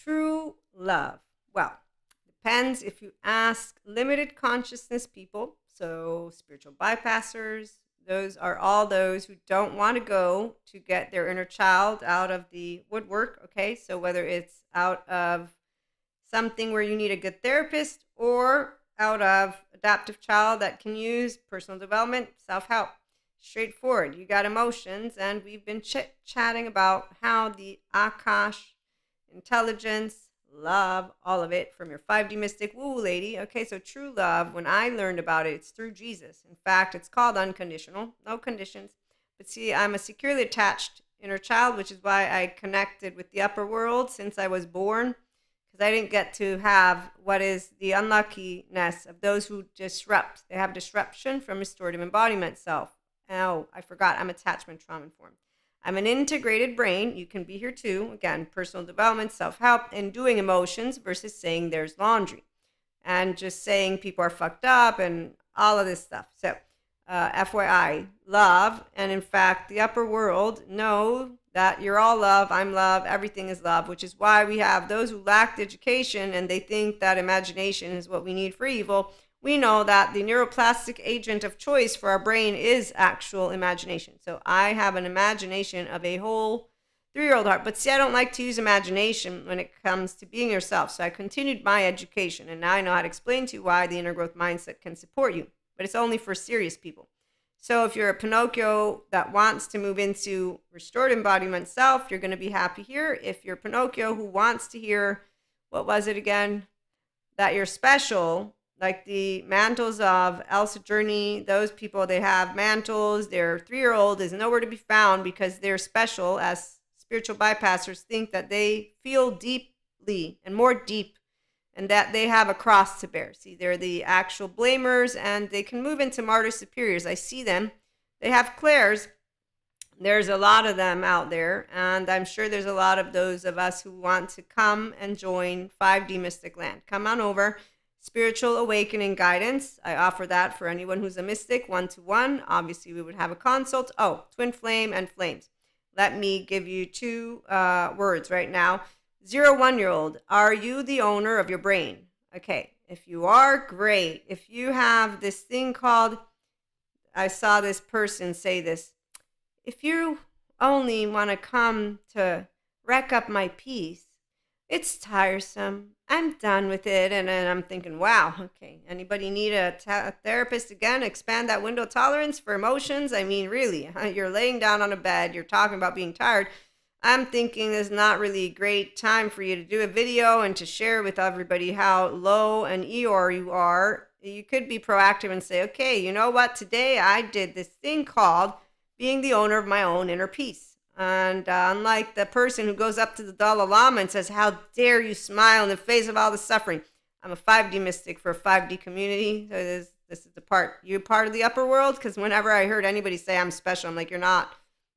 True love. Well, depends if you ask limited consciousness people, so spiritual bypassers, those are all those who don't want to go to get their inner child out of the woodwork, okay? So whether it's out of something where you need a good therapist or out of adaptive child that can use personal development, self-help. Straightforward. You got emotions, and we've been chatting about how the Akash, intelligence, love, all of it from your 5D mystic woo lady. Okay, so true love, when I learned about it, it's through Jesus. In fact, it's called unconditional, no conditions. But see, I'm a securely attached inner child, which is why I connected with the upper world since I was born, because I didn't get to have what is the unluckiness of those who disrupt. They have disruption from restorative embodiment self. Oh, I forgot, I'm attachment trauma informed. I'm an integrated brain. You can be here too. Again, personal development, self-help, and doing emotions versus saying there's laundry. And just saying people are fucked up and all of this stuff. So, FYI, love, and in fact, the upper world know that you're all love, I'm love, everything is love, which is why we have those who lacked education and they think that imagination is what we need for evil. We know that the neuroplastic agent of choice for our brain is actual imagination. So I have an imagination of a whole 3-year-old heart. But see, I don't like to use imagination when it comes to being yourself. So I continued my education, and now I know how to explain to you why the inner growth mindset can support you. But it's only for serious people. So if you're a Pinocchio that wants to move into restored embodiment self, you're going to be happy here. If you're Pinocchio who wants to hear, what was it again? That you're special, like the mantles of Elsa Journey, those people, they have mantles. Their 3-year-old is nowhere to be found because they're special. As spiritual bypassers think that they feel deeply and more deep and that they have a cross to bear. See, they're the actual blamers and they can move into martyr superiors. I see them. They have clairs. There's a lot of them out there, and I'm sure there's a lot of those of us who want to come and join 5D Mystic Land. Come on over. Spiritual awakening guidance. I offer that for anyone who's a mystic, 1-to-1. Obviously, we would have a consult. Oh, twin flame and flames. Let me give you 2 words right now. 0-1-year-old, are you the owner of your brain? Okay, if you are, great. If you have this thing called, I saw this person say this, if you only want to come to wreck up my peace, it's tiresome. I'm done with it. And then I'm thinking, wow, okay, anybody need a therapist again? Expand that window of tolerance for emotions? I mean, really, you're laying down on a bed, you're talking about being tired. I'm thinking it's not really a great time for you to do a video and to share with everybody how low and Eeyore you are. You could be proactive and say, okay, you know what? Today I did this thing called being the owner of my own inner peace. And unlike the person who goes up to the Dalai Lama and says, how dare you smile in the face of all the suffering. I'm a 5D mystic for a 5D community. So this is the part. You're part of the upper world? Because whenever I heard anybody say I'm special, I'm like, you're not.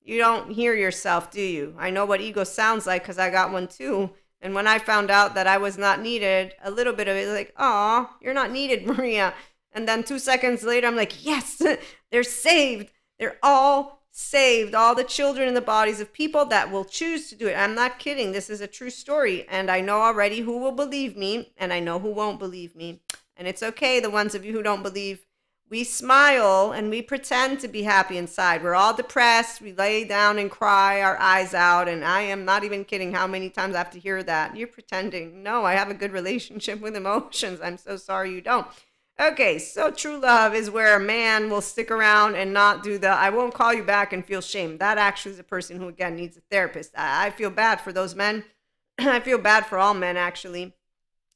You don't hear yourself, do you? I know what ego sounds like because I got one too. And when I found out that I was not needed, a little bit of it was like, oh, you're not needed, Maria. And then 2 seconds later, I'm like, yes, they're saved. They're all saved, all the children in the bodies of people that will choose to do it. I'm not kidding. This is a true story. And I know already who will believe me, and I know who won't believe me. And it's okay, the ones of you who don't believe. We smile and we pretend to be happy inside. We're all depressed. We lay down and cry our eyes out. And I am not even kidding how many times I have to hear that. You're pretending. No, I have a good relationship with emotions. I'm so sorry you don't. Okay, so true love is where a man will stick around and not do the, I won't call you back and feel shame. That actually is a person who, again, needs a therapist. I feel bad for those men. I feel bad for all men, actually.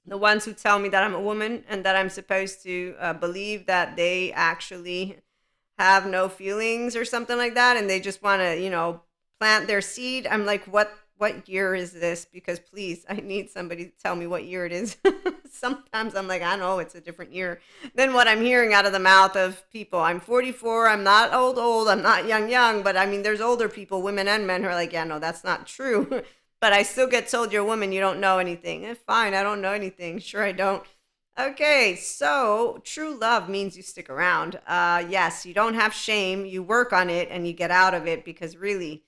The ones who tell me that I'm a woman and that I'm supposed to believe that they actually have no feelings or something like that. And they just want to, plant their seed. I'm like, what year is this? Because please, I need somebody to tell me what year it is. Sometimes I'm like, I know it's a different year than what I'm hearing out of the mouth of people. I'm 44. I'm not old. I'm not young. But I mean, there's older people, women and men, who are like, yeah, no, that's not true. But I still get told you're a woman, you don't know anything. Fine, I don't know anything. Sure, I don't. Okay, so true love means you stick around. Yes, you don't have shame. You work on it and you get out of it because really,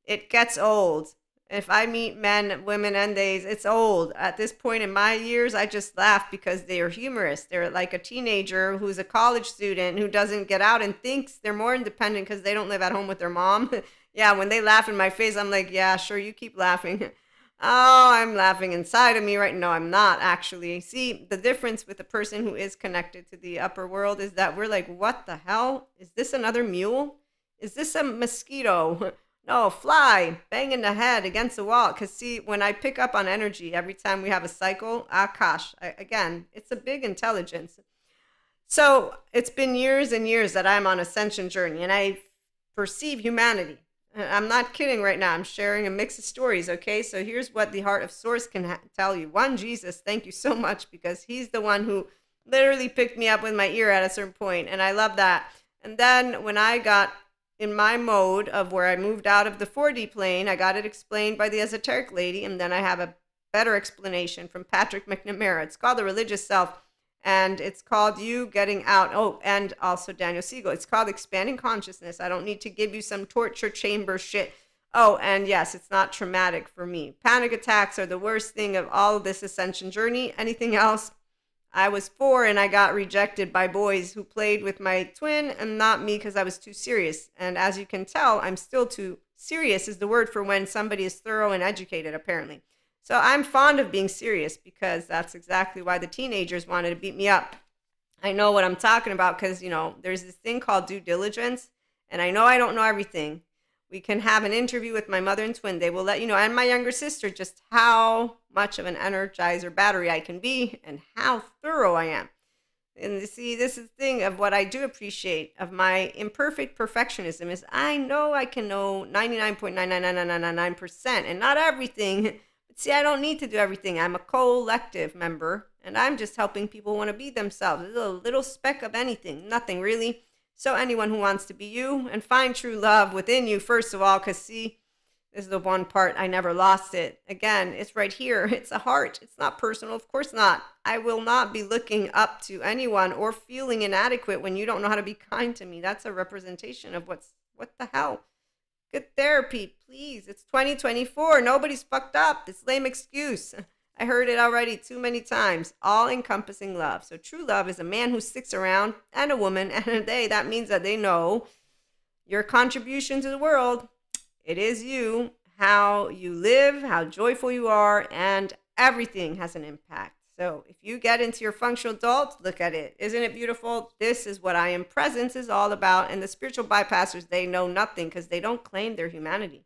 it gets old. If I meet men, women, and theys, it's old. At this point in my years, I just laugh because they are humorous. They're like a teenager who's a college student who doesn't get out and thinks they're more independent because they don't live at home with their mom. Yeah, when they laugh in my face, I'm like, yeah, sure, you keep laughing. Oh, I'm laughing inside of me right now. I'm not actually. See, the difference with a person who is connected to the upper world is that we're like, what the hell? Is this another mule? Is this a mosquito? No, fly, banging the head against the wall. Because, see, when I pick up on energy every time we have a cycle, again, it's a big intelligence. So it's been years and years that I'm on ascension journey, and I perceive humanity. I'm not kidding right now. I'm sharing a mix of stories, okay? So here's what the Heart of Source can tell you. One, Jesus, thank you so much, because he's the one who literally picked me up with my ear at a certain point, and I love that. And then when I got in my mode of where I moved out of the 4D plane, I got it explained by the esoteric lady, and then I have a better explanation from Patrick McNamara. It's called The Religious Self, and it's called You Getting Out. Oh, and also Daniel Siegel. It's called Expanding Consciousness. I don't need to give you some torture chamber shit. Oh, and yes, it's not traumatic for me. Panic attacks are the worst thing of all of this ascension journey. Anything else, I was 4 and I got rejected by boys who played with my twin and not me because I was too serious. And as you can tell, I'm still too serious is the word for when somebody is thorough and educated, apparently. So I'm fond of being serious because that's exactly why the teenagers wanted to beat me up. I know what I'm talking about because, there's this thing called due diligence, and I know I don't know everything. We can have an interview with my mother and twin. They will let you know, and my younger sister, just how much of an energizer battery I can be and how thorough I am. And you see, this is the thing of what I do appreciate of my imperfect perfectionism is I know I can know 99.99999% and not everything. But see, I don't need to do everything. I'm a collective member, and I'm just helping people want to be themselves. There's a little speck of anything, nothing really. So anyone who wants to be you and find true love within you, first of all, because see, this is the one part I never lost it. Again, it's right here. It's a heart. It's not personal. Of course not. I will not be looking up to anyone or feeling inadequate when you don't know how to be kind to me. That's a representation of what the hell? Good therapy, please. It's 2024. Nobody's fucked up. This lame excuse. I heard it already too many times. All-encompassing love. So true love is a man who sticks around and a woman and a they. That means that they know your contribution to the world. It is you, how you live, how joyful you are, and everything has an impact. So if you get into your functional adult, look at it. Isn't it beautiful? This is what I Am Presence is all about. And the spiritual bypassers, they know nothing because they don't claim their humanity.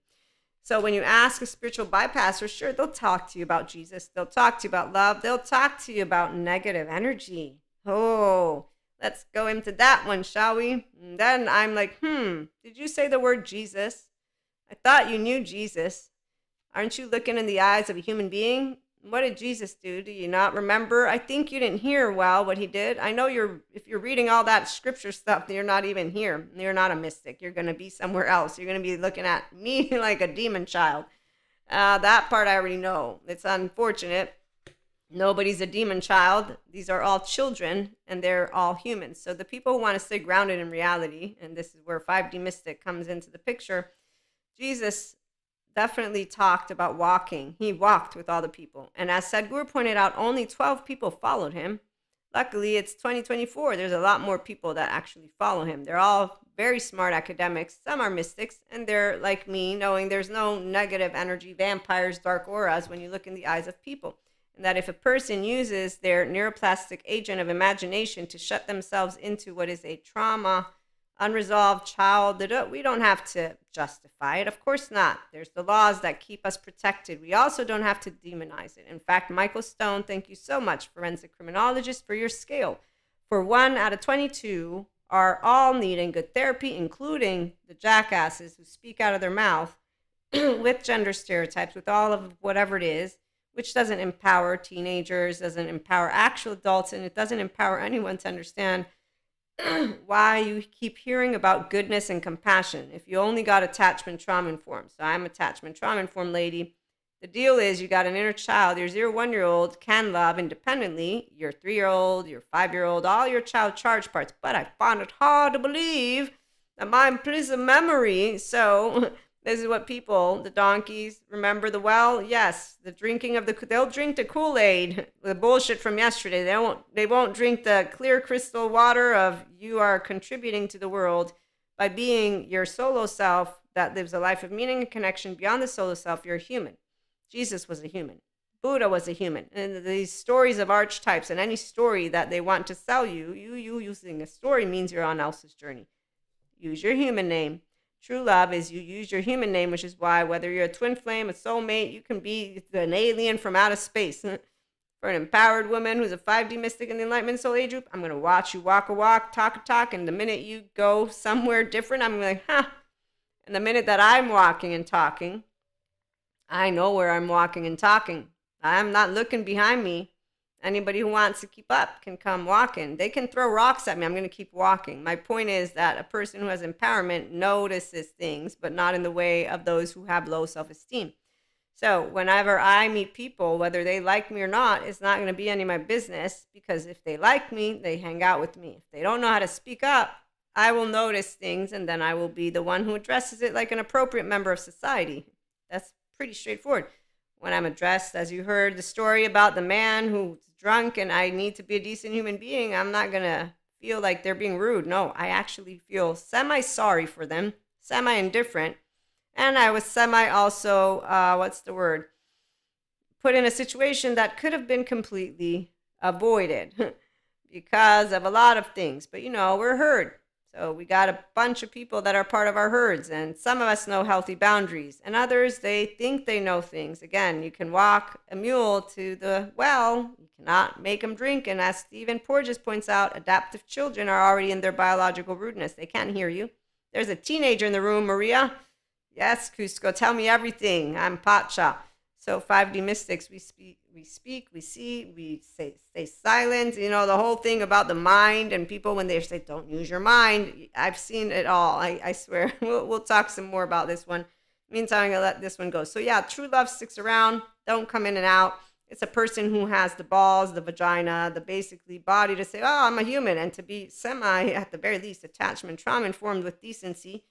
So when you ask a spiritual bypasser, sure, they'll talk to you about Jesus. They'll talk to you about love. They'll talk to you about negative energy. Oh, let's go into that one, shall we? And then I'm like, did you say the word Jesus? I thought you knew Jesus. Aren't you looking in the eyes of a human being? What did Jesus do? Do you not remember? I think you didn't hear well what he did. I know if you're reading all that scripture stuff, you're not even here. You're not a mystic. You're going to be somewhere else. You're going to be looking at me like a demon child. That part I already know. It's unfortunate. Nobody's a demon child. These are all children, and they're all humans. So the people who want to stay grounded in reality, and this is where 5D Mystic comes into the picture, Jesus definitely talked about walking. He walked with all the people. And as Sadhguru pointed out, only 12 people followed him. Luckily, it's 2024. There's a lot more people that actually follow him. They're all very smart academics. Some are mystics, and they're like me, knowing there's no negative energy, vampires, dark auras when you look in the eyes of people. And that if a person uses their neuroplastic agent of imagination to shut themselves into what is a trauma, unresolved child, we don't have to justify it. Of course not. There's the laws that keep us protected. We also don't have to demonize it. In fact, Michael Stone, thank you so much, forensic criminologist, for your scale. For 1 out of 22 are all needing good therapy, including the jackasses who speak out of their mouth with gender stereotypes, with all of whatever it is, which doesn't empower teenagers, doesn't empower actual adults, and it doesn't empower anyone to understand why you keep hearing about goodness and compassion if you only got attachment trauma informed. So I'm attachment trauma informed lady. The deal is you got an inner child. Your 0-1-year-old can love independently. Your 3-year-old, your 5-year-old, all your child charge parts. But I find it hard to believe that my implicit memory. So This is what people, the donkeys, remember the well? Yes, the drinking of they'll drink the Kool-Aid, the bullshit from yesterday. They won't drink the clear crystal water of you are contributing to the world by being your solo self that lives a life of meaning and connection beyond the solo self. You're a human. Jesus was a human. Buddha was a human. And these stories of archetypes and any story that they want to sell you, you using a story means you're on else's journey. Use your human name. True love is you use your human name, which is why whether you're a twin flame, a soulmate, you can be an alien from outer space. For an empowered woman who's a 5D mystic in the Enlightenment Soul Age group, I'm going to watch you walk a walk, talk a talk, and the minute you go somewhere different, I'm like, huh. And the minute that I'm walking and talking, I know where I'm walking and talking. I'm not looking behind me. Anybody who wants to keep up can come walking. They can throw rocks at me. I'm going to keep walking. My point is that a person who has empowerment notices things, but not in the way of those who have low self-esteem. So whenever I meet people, whether they like me or not, it's not going to be any of my business, because if they like me, they hang out with me. If they don't know how to speak up, I will notice things, and then I will be the one who addresses it like an appropriate member of society. That's pretty straightforward. When I'm addressed, as you heard the story about the man who's drunk and I need to be a decent human being, I'm not going to feel like they're being rude. No, I actually feel semi-sorry for them, semi-indifferent. And I was also, put in a situation that could have been completely avoided because of a lot of things. But, we're herd. So we got a bunch of people that are part of our herds, and some of us know healthy boundaries, and others, they think they know things. Again, you can walk a mule to the well, you cannot make them drink, and as Stephen Porges points out, adaptive children are already in their biological rudeness. They can't hear you. There's a teenager in the room, Maria. Yes, Cusco, tell me everything. I'm Pacha. So 5D mystics, we speak, we see, we stay silent. The whole thing about the mind and people when they say, don't use your mind. I've seen it all. I swear. We'll talk some more about this one. Meantime, I'm going to let this one go. So yeah, true love sticks around. Don't come in and out. It's a person who has the balls, the vagina, the basically body to say, oh, I'm a human. And to be at the very least, attachment trauma informed with decency.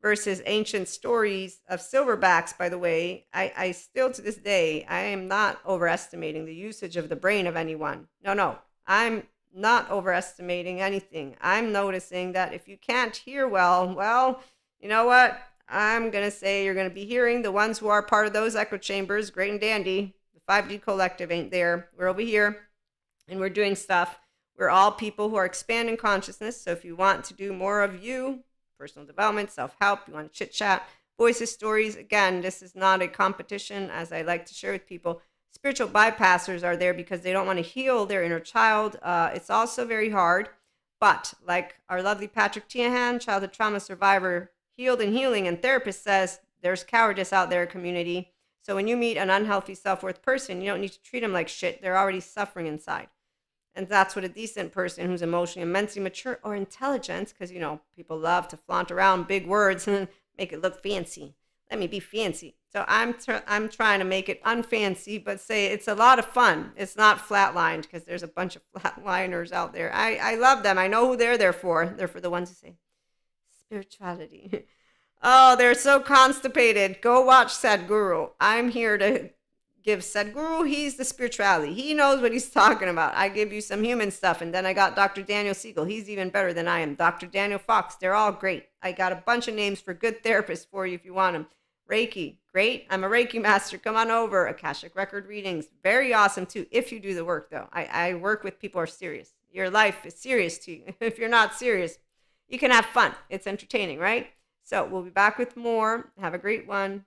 Versus ancient stories of silverbacks, by the way, I still to this day, I am not overestimating the usage of the brain of anyone. No, I'm not overestimating anything. I'm noticing that if you can't hear well, you know what? I'm going to say you're going to be hearing the ones who are part of those echo chambers, great and dandy. The 5D collective ain't there. We're over here and we're doing stuff. We're all people who are expanding consciousness. So if you want to do more of you, personal development, self-help, you want to chit-chat, voices, stories. Again, this is not a competition, as I like to share with people. Spiritual bypassers are there because they don't want to heal their inner child. It's also very hard, but like our lovely Patrick Tiahan, childhood trauma survivor, healed and healing, and therapist says, there's cowardice out there, community. So when you meet an unhealthy self-worth person, you don't need to treat them like shit. They're already suffering inside. And that's what a decent person who's emotionally and mentally mature or intelligent, because, people love to flaunt around big words and make it look fancy. Let me be fancy. So I'm trying to make it unfancy, but say it's a lot of fun. It's not flatlined, because there's a bunch of flatliners out there. I love them. I know who they're there for. They're for the ones who say spirituality. Oh, they're so constipated. Go watch Sadhguru. I'm here to give Sadhguru, he's the spirituality. He knows what he's talking about. I give you some human stuff, and then I got Dr. Daniel Siegel. He's even better than I am. Dr. Daniel Fox, they're all great. I got a bunch of names for good therapists for you if you want them. Reiki, great. I'm a Reiki master. Come on over. Akashic record readings, very awesome too, if you do the work though. I work with people who are serious. Your life is serious to you. If you're not serious, you can have fun. It's entertaining, right? So we'll be back with more. Have a great one.